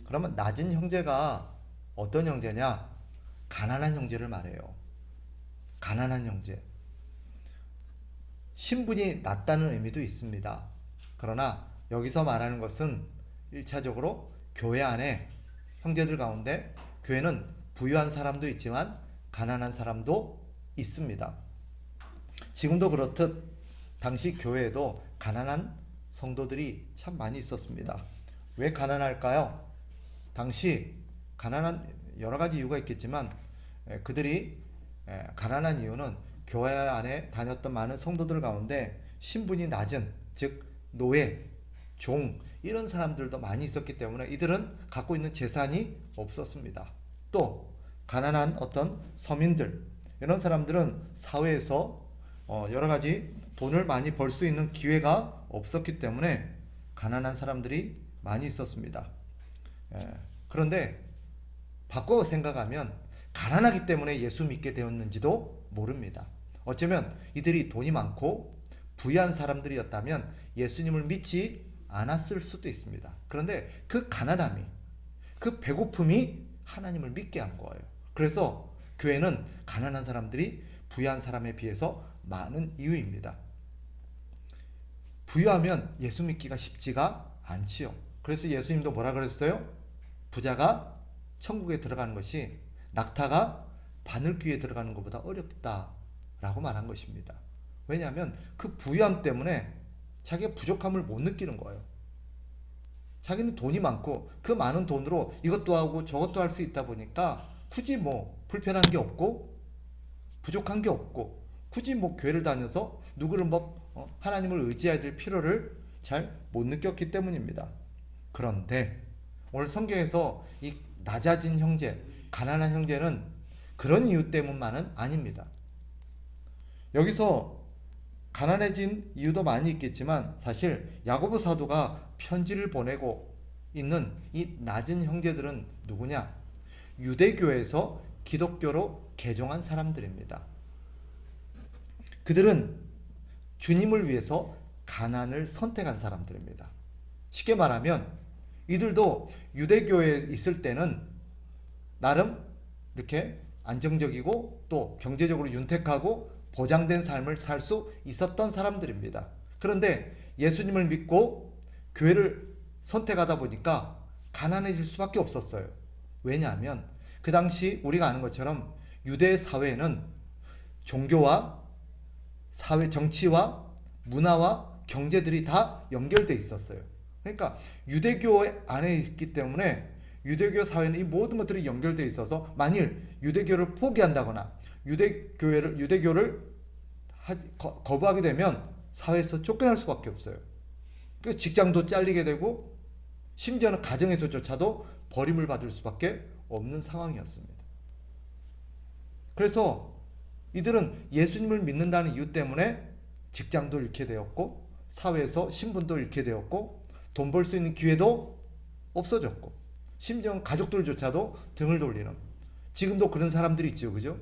그러면 낮은 형제가 어떤 형제냐? 가난한 형제를 말해요. 가난한 형제. 신분이 낮다는 의미도 있습니다. 그러나 여기서 말하는 것은 1차적으로 교회 안에 형제들 가운데 교회는 부유한 사람도 있지만 가난한 사람도 있습니다. 지금도 그렇듯 당시 교회에도 가난한 성도들이 참 많이 있었습니다. 왜 가난할까요? 당시 가난한 여러 가지 이유가 있겠지만 그들이 가난한 이유는 교회 안에 다녔던 많은 성도들 가운데 신분이 낮은, 즉 노예, 종 이런 사람들도 많이 있었기 때문에 이들은 갖고 있는 재산이 없었습니다. 또 가난한 어떤 서민들, 이런 사람들은 사회에서 여러 가지 돈을 많이 벌 수 있는 기회가 없었기 때문에 가난한 사람들이 많이 있었습니다. 그런데 바꿔 생각하면 가난하기 때문에 예수 믿게 되었는지도 모릅니다. 어쩌면 이들이 돈이 많고 부유한 사람들이었다면 예수님을 믿지 않았을 수도 있습니다. 그런데 그 가난함이, 그 배고픔이 하나님을 믿게 한 거예요. 그래서 교회는 가난한 사람들이 부유한 사람에 비해서 많은 이유입니다. 부유하면 예수 믿기가 쉽지가 않지요. 그래서 예수님도 뭐라 그랬어요? 부자가 천국에 들어가는 것이 낙타가 바늘귀에 들어가는 것보다 어렵다라고 말한 것입니다. 왜냐하면 그 부유함 때문에 자기가 부족함을 못 느끼는 거예요. 자기는 돈이 많고 그 많은 돈으로 이것도 하고 저것도 할 수 있다 보니까 굳이 뭐 불편한 게 없고 부족한 게 없고 굳이 뭐 교회를 다녀서 누구를 하나님을 의지해야 될 필요를 잘 못 느꼈기 때문입니다. 그런데 오늘 성경에서 이 낮아진 형제, 가난한 형제는 그런 이유 때문만은 아닙니다. 여기서 가난해진 이유도 많이 있겠지만 사실 야고보 사도가 편지를 보내고 있는 이 낮은 형제들은 누구냐? 유대교에서 기독교로 개종한 사람들입니다. 그들은 주님을 위해서 가난을 선택한 사람들입니다. 쉽게 말하면 이들도 유대교에 있을 때는 나름 이렇게 안정적이고 또 경제적으로 윤택하고 보장된 삶을 살 수 있었던 사람들입니다. 그런데 예수님을 믿고 교회를 선택하다 보니까 가난해질 수밖에 없었어요. 왜냐하면 그 당시 우리가 아는 것처럼 유대 사회에는 종교와 사회, 정치와 문화와 경제들이 다 연결돼 있었어요. 그러니까 유대교 안에 있기 때문에 유대교 사회는 이 모든 것들이 연결돼 있어서 만일 유대교를 포기한다거나 유대교를 거부하게 되면 사회에서 쫓겨날 수밖에 없어요. 그 직장도 잘리게 되고 심지어는 가정에서조차도 버림을 받을 수밖에 없는 상황이었습니다. 그래서 이들은 예수님을 믿는다는 이유 때문에 직장도 잃게 되었고 사회에서 신분도 잃게 되었고 돈 벌 수 있는 기회도 없어졌고 심지어 가족들조차도 등을 돌리는, 지금도 그런 사람들이 있죠. 그죠?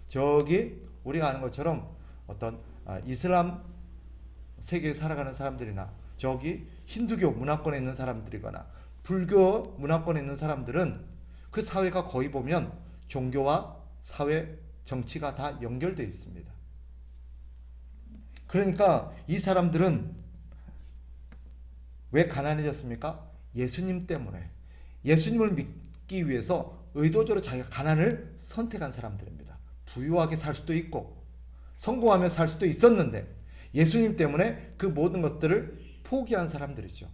저기 우리가 아는 것처럼 어떤 이슬람 세계에 살아가는 사람들이나 저기 힌두교 문화권에 있는 사람들이거나 불교 문화권에 있는 사람들은 그 사회가 거의 보면 종교와 사회, 정치가 다 연결되어 있습니다. 그러니까 이 사람들은 왜 가난해졌습니까? 예수님 때문에. 예수님을 믿기 위해서 의도적으로 자기가 가난을 선택한 사람들입니다. 부유하게 살 수도 있고 성공하며 살 수도 있었는데 예수님 때문에 그 모든 것들을 포기한 사람들이죠.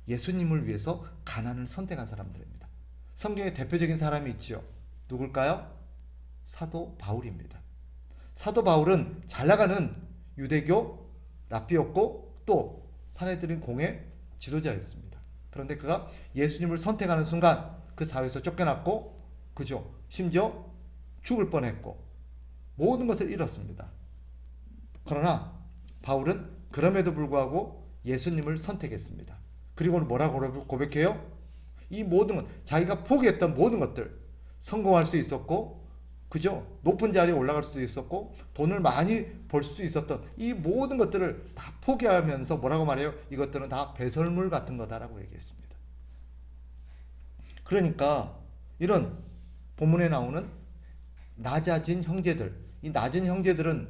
예수님을 위해서 가난을 선택한 사람들입니다. 성경에 대표적인 사람이 있죠. 누굴까요? 사도 바울입니다. 사도 바울은 잘 나가는 유대교 랍비였고 또 사내들인 공의 지도자였습니다. 그런데 그가 예수님을 선택하는 순간 그 사회에서 쫓겨났고, 그죠? 심지어 죽을 뻔했고 모든 것을 잃었습니다. 그러나 바울은 그럼에도 불구하고 예수님을 선택했습니다. 그리고 뭐라고 고백해요? 이 모든 것, 자기가 포기했던 모든 것들, 성공할 수 있었고, 그죠? 높은 자리에 올라갈 수도 있었고, 돈을 많이 벌 수도 있었던 이 모든 것들을 다 포기하면서 뭐라고 말해요? 이것들은 다 배설물 같은 거다라고 얘기했습니다. 그러니까 이런 본문에 나오는 낮아진 형제들, 이 낮은 형제들은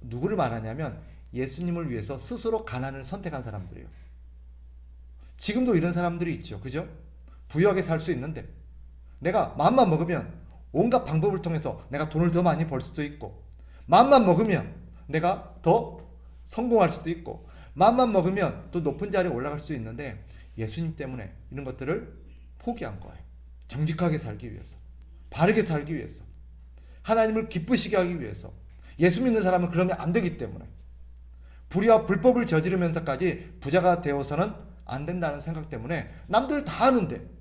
누구를 말하냐면 예수님을 위해서 스스로 가난을 선택한 사람들이에요. 지금도 이런 사람들이 있죠. 그죠? 부유하게 살 수 있는데 내가 마음만 먹으면 온갖 방법을 통해서 내가 돈을 더 많이 벌 수도 있고, 마음만 먹으면 내가 더 성공할 수도 있고, 마음만 먹으면 또 높은 자리에 올라갈 수 있는데 예수님 때문에 이런 것들을 포기한 거예요. 정직하게 살기 위해서, 바르게 살기 위해서, 하나님을 기쁘시게 하기 위해서. 예수 믿는 사람은 그러면 안 되기 때문에, 불의와 불법을 저지르면서까지 부자가 되어서는 안 된다는 생각 때문에 남들 다 하는데,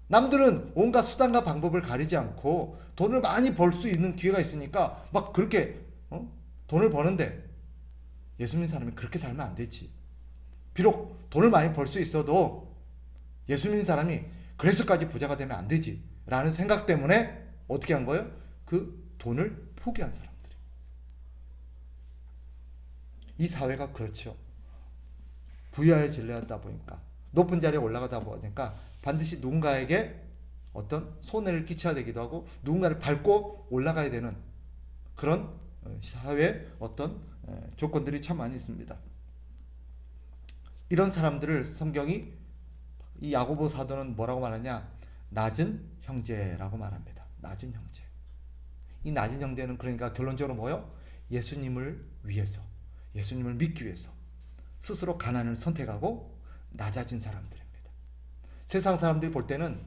남들은 온갖 수단과 방법을 가리지 않고 돈을 많이 벌 수 있는 기회가 있으니까 막 그렇게 돈을 버는데, 예수 믿는 사람이 그렇게 살면 안 되지. 비록 돈을 많이 벌 수 있어도 예수 믿는 사람이 그래서까지 부자가 되면 안 되지 라는 생각 때문에 어떻게 한 거예요? 그 돈을 포기한 사람들이. 이 사회가 그렇죠. 부유해지려다 보니까, 높은 자리에 올라가다 보니까 반드시 누군가에게 어떤 손해를 끼쳐야 되기도 하고 누군가를 밟고 올라가야 되는 그런 사회의 어떤 조건들이 참 많이 있습니다. 이런 사람들을 성경이, 이 야고보 사도는 뭐라고 말하냐? 낮은 형제라고 말합니다. 낮은 형제. 이 낮은 형제는 그러니까 결론적으로 뭐요? 예수님을 위해서, 예수님을 믿기 위해서 스스로 가난을 선택하고 낮아진 사람들입니다. 세상 사람들이 볼 때는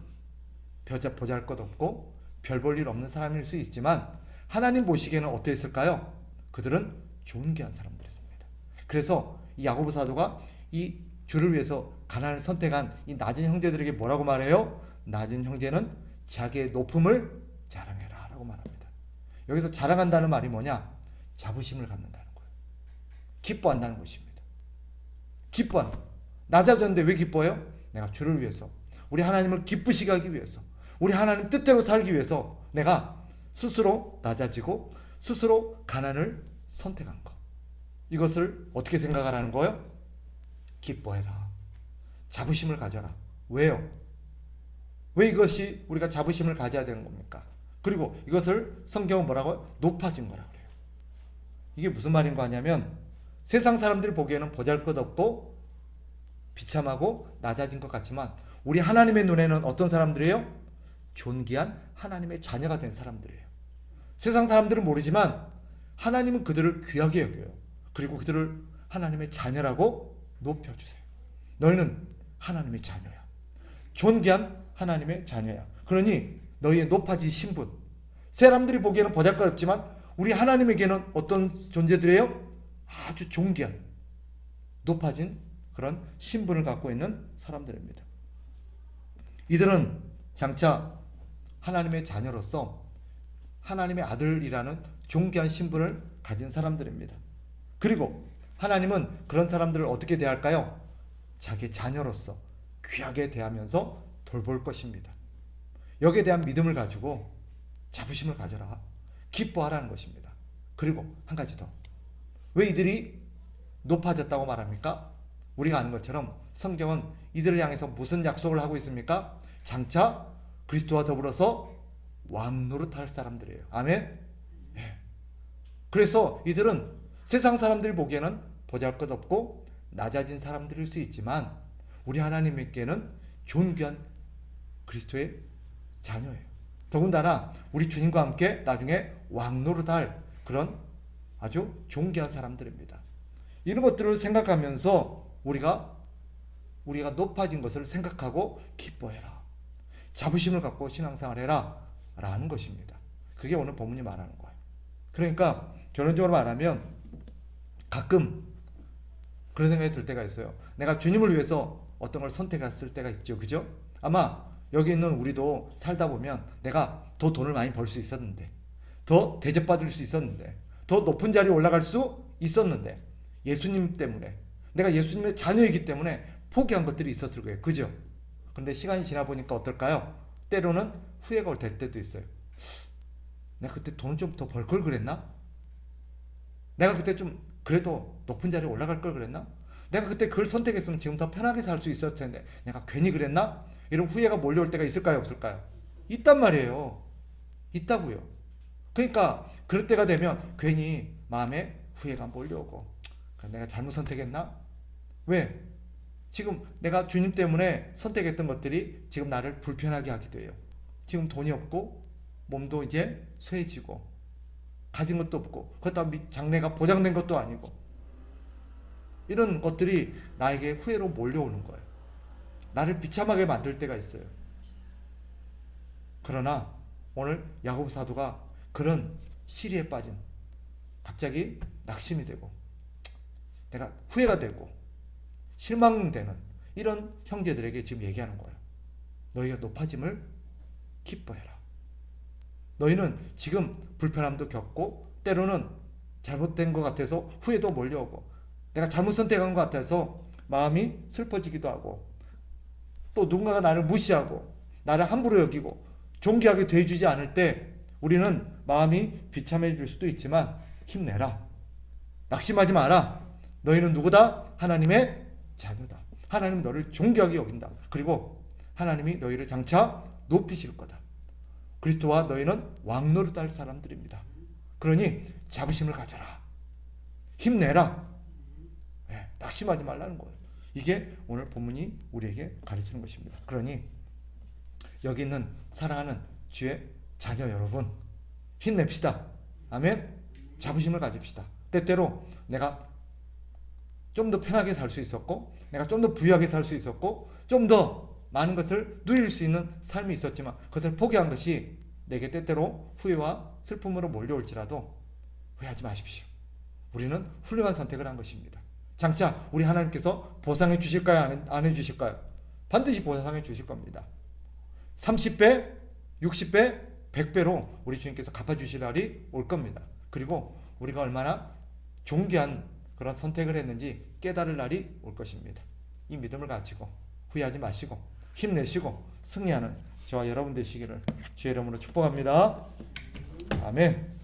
보잘것없고 별 볼 일 없는 사람일 수 있지만 하나님 보시기에는 어떠했을까요? 그들은 존귀한 사람들이었습니다. 그래서 이 야고보 사도가 이 주를 위해서 가난을 선택한 이 낮은 형제들에게 뭐라고 말해요? 낮은 형제는 자기의 높음을 자랑해라 라고 말합니다. 여기서 자랑한다는 말이 뭐냐? 자부심을 갖는다는 거예요. 기뻐한다는 것입니다. 기뻐하는 거예요. 낮아졌는데 왜 기뻐해요? 내가 주를 위해서, 우리 하나님을 기쁘시게 하기 위해서, 우리 하나님 뜻대로 살기 위해서 내가 스스로 낮아지고 스스로 가난을 선택한 것. 이것을 어떻게 생각하라는 거예요? 기뻐해라. 자부심을 가져라. 왜요? 왜 이것이 우리가 자부심을 가져야 되는 겁니까? 그리고 이것을 성경은 뭐라고요? 높아진 거라고 그래요. 이게 무슨 말인 거 아냐면, 세상 사람들이 보기에는 보잘것없고 비참하고 낮아진 것 같지만 우리 하나님의 눈에는 어떤 사람들이에요? 존귀한 하나님의 자녀가 된 사람들이에요. 세상 사람들은 모르지만 하나님은 그들을 귀하게 여겨요. 그리고 그들을 하나님의 자녀라고 높여주세요. 너희는 하나님의 자녀야. 존귀한 하나님의 자녀야. 그러니 너희의 높아진 신분, 사람들이 보기에는 보잘것없지만 우리 하나님에게는 어떤 존재들이에요? 아주 존귀한, 높아진 그런 신분을 갖고 있는 사람들입니다. 이들은 장차 하나님의 자녀로서 하나님의 아들이라는 존귀한 신분을 가진 사람들입니다. 그리고 하나님은 그런 사람들을 어떻게 대할까요? 자기 자녀로서 귀하게 대하면서 돌볼 것입니다. 여기에 대한 믿음을 가지고 자부심을 가져라. 기뻐하라는 것입니다. 그리고 한 가지 더. 왜 이들이 높아졌다고 말합니까? 우리가 아는 것처럼 성경은 이들을 향해서 무슨 약속을 하고 있습니까? 장차 그리스도와 더불어서 왕노릇할 사람들이에요. 아멘? 네. 그래서 이들은 세상 사람들이 보기에는 보잘것없고 낮아진 사람들일 수 있지만 우리 하나님께는 존귀한 그리스도의 자녀예요. 더군다나 우리 주님과 함께 나중에 왕노릇할 그런 아주 존귀한 사람들입니다. 이런 것들을 생각하면서 우리가 높아진 것을 생각하고 기뻐해라. 자부심을 갖고 신앙생활 해라 라는 것입니다. 그게 오늘 본문이 말하는 거예요. 그러니까 결론적으로 말하면 가끔 그런 생각이 들 때가 있어요. 내가 주님을 위해서 어떤 걸 선택했을 때가 있죠. 그죠? 아마 여기 있는 우리도 살다 보면 내가 더 돈을 많이 벌 수 있었는데, 더 대접받을 수 있었는데, 더 높은 자리에 올라갈 수 있었는데, 예수님 때문에, 내가 예수님의 자녀이기 때문에 포기한 것들이 있었을 거예요. 그죠? 그런데 시간이 지나 보니까 어떨까요? 때로는 후회가 될 때도 있어요. 내가 그때 돈을 좀 더 벌 걸 그랬나? 내가 그때 좀 그래도 높은 자리에 올라갈 걸 그랬나? 내가 그때 그걸 선택했으면 지금 더 편하게 살 수 있었을 텐데 내가 괜히 그랬나? 이런 후회가 몰려올 때가 있을까요, 없을까요? 있단 말이에요. 있다고요. 그러니까 그럴 때가 되면 괜히 마음에 후회가 몰려오고, 내가 잘못 선택했나? 왜? 지금 내가 주님 때문에 선택했던 것들이 지금 나를 불편하게 하기도 해요. 지금 돈이 없고 몸도 이제 쇠해지고 가진 것도 없고, 그렇다고 장래가 보장된 것도 아니고, 이런 것들이 나에게 후회로 몰려오는 거예요. 나를 비참하게 만들 때가 있어요. 그러나 오늘 야고보 사도가 그런 시리에 빠진, 갑자기 낙심이 되고 내가 후회가 되고 실망되는 이런 형제들에게 지금 얘기하는 거예요. 너희가 높아짐을 기뻐해라. 너희는 지금 불편함도 겪고 때로는 잘못된 것 같아서 후회도 몰려오고 내가 잘못 선택한 것 같아서 마음이 슬퍼지기도 하고 또 누군가가 나를 무시하고 나를 함부로 여기고 존귀하게 대해주지 않을 때 우리는 마음이 비참해질 수도 있지만 힘내라. 낙심하지 마라. 너희는 누구다? 하나님의 자녀다. 하나님 너를 존귀하게 여긴다. 그리고 하나님이 너희를 장차 높이실 거다. 그리스도와 너희는 왕노릇할 사람들입니다. 그러니 자부심을 가져라. 힘내라. 네, 낙심하지 말라는 거예요. 이게 오늘 본문이 우리에게 가르치는 것입니다. 그러니 여기 있는 사랑하는 주의 자녀 여러분, 힘냅시다. 아멘. 자부심을 가집시다. 때때로 내가 좀 더 편하게 살 수 있었고, 내가 좀 더 부유하게 살 수 있었고, 좀 더 많은 것을 누릴 수 있는 삶이 있었지만 그것을 포기한 것이 내게 때때로 후회와 슬픔으로 몰려올지라도 후회하지 마십시오. 우리는 훌륭한 선택을 한 것입니다. 장차 우리 하나님께서 보상해 주실까요? 안 해주실까요? 반드시 보상해 주실 겁니다. 30배, 60배, 100배로 우리 주님께서 갚아주실 날이 올 겁니다. 그리고 우리가 얼마나 존귀한 그런 선택을 했는지 깨달을 날이 올 것입니다. 이 믿음을 가지고 후회하지 마시고 힘내시고 승리하는 저와 여러분 되시기를 주의 이름으로 축복합니다. 아멘.